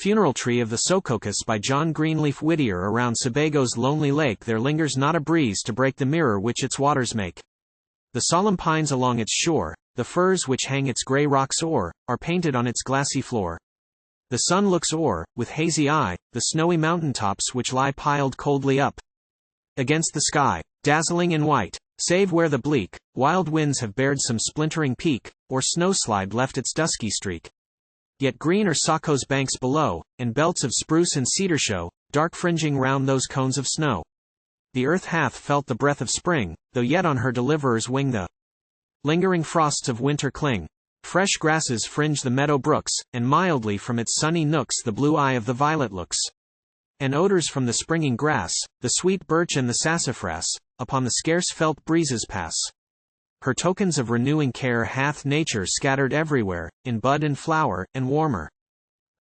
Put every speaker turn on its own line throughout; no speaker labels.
Funeral Tree of the Sokokis by John Greenleaf. Whittier. Around Sebago's lonely lake there lingers not a breeze to break the mirror which its waters make. The solemn pines along its shore, the firs which hang its grey rocks o'er, are painted on its glassy floor. The sun looks o'er, with hazy eye, the snowy mountain tops which lie piled coldly up against the sky, dazzling in white, save where the bleak, wild winds have bared some splintering peak, or snowslide left its dusky streak. Yet green are Saco's banks below, and belts of spruce and cedar show, dark fringing round those cones of snow. The earth hath felt the breath of spring, though yet on her deliverer's wing the lingering frosts of winter cling. Fresh grasses fringe the meadow-brooks, and mildly from its sunny nooks the blue eye of the violet looks. And odors from the springing grass, the sweet birch and the sassafras, upon the scarce felt breezes pass. Her tokens of renewing care hath nature scattered everywhere, in bud and flower, and warmer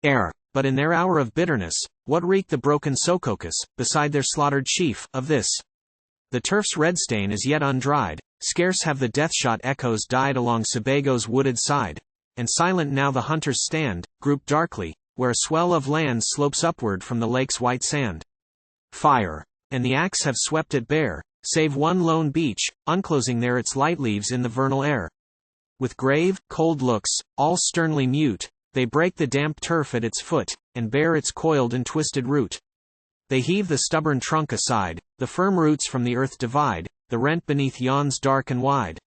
air. But in their hour of bitterness, what reek the broken Sokokis, beside their slaughtered chief? Of this the turf's red stain is yet undried, scarce have the death-shot echoes died along Sebago's wooded side, and silent now the hunters stand, grouped darkly, where a swell of land slopes upward from the lake's white sand. Fire and the axe have swept it bare, save one lone beech, unclosing there its light leaves in the vernal air. With grave, cold looks, all sternly mute, they break the damp turf at its foot, and bare its coiled and twisted root. They heave the stubborn trunk aside, the firm roots from the earth divide, the rent beneath yawns dark and wide.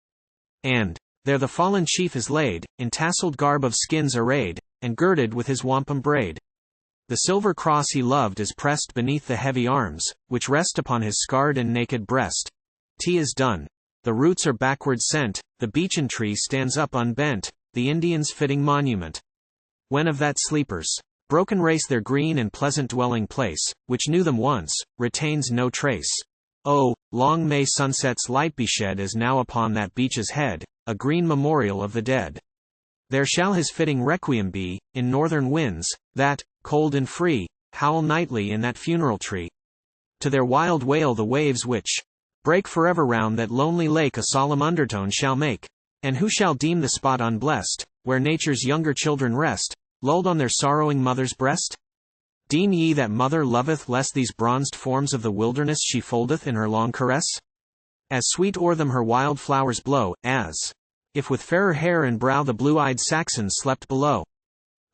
And there the fallen chief is laid, in tasseled garb of skins arrayed, and girded with his wampum braid. The silver cross he loved is pressed beneath the heavy arms, which rest upon his scarred and naked breast. Tea is done. The roots are backward sent, the beechen tree stands up unbent, the Indian's fitting monument. When of that sleeper's broken race their green and pleasant dwelling place, which knew them once, retains no trace. Oh, long may sunset's light be shed as now upon that beech's head, a green memorial of the dead. There shall his fitting requiem be, in northern winds, that, cold and free, howl nightly in that funeral tree. To their wild wail the waves which break forever round that lonely lake a solemn undertone shall make. And who shall deem the spot unblessed, where nature's younger children rest, lulled on their sorrowing mother's breast? Deem ye that mother loveth less these bronzed forms of the wilderness she foldeth in her long caress? As sweet o'er them her wild flowers blow, as if with fairer hair and brow the blue-eyed Saxons slept below.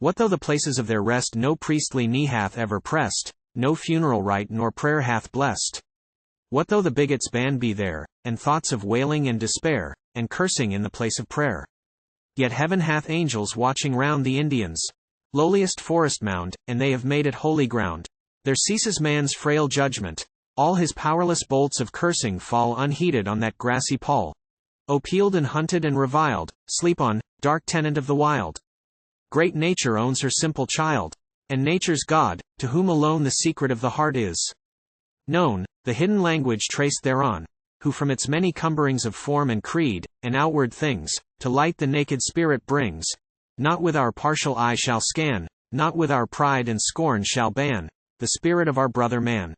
What though the places of their rest no priestly knee hath ever pressed, no funeral rite nor prayer hath blessed? What though the bigot's ban be there, and thoughts of wailing and despair, and cursing in the place of prayer? Yet heaven hath angels watching round the Indians' lowliest forest mound, and they have made it holy ground. There ceases man's frail judgment. All his powerless bolts of cursing fall unheeded on that grassy pall. O peeled and hunted and reviled, sleep on, dark tenant of the wild. Great nature owns her simple child, and nature's God, to whom alone the secret of the heart is known, the hidden language traced thereon, who from its many cumberings of form and creed, and outward things, to light the naked spirit brings. Not with our partial eye shall scan, not with our pride and scorn shall ban, the spirit of our brother man.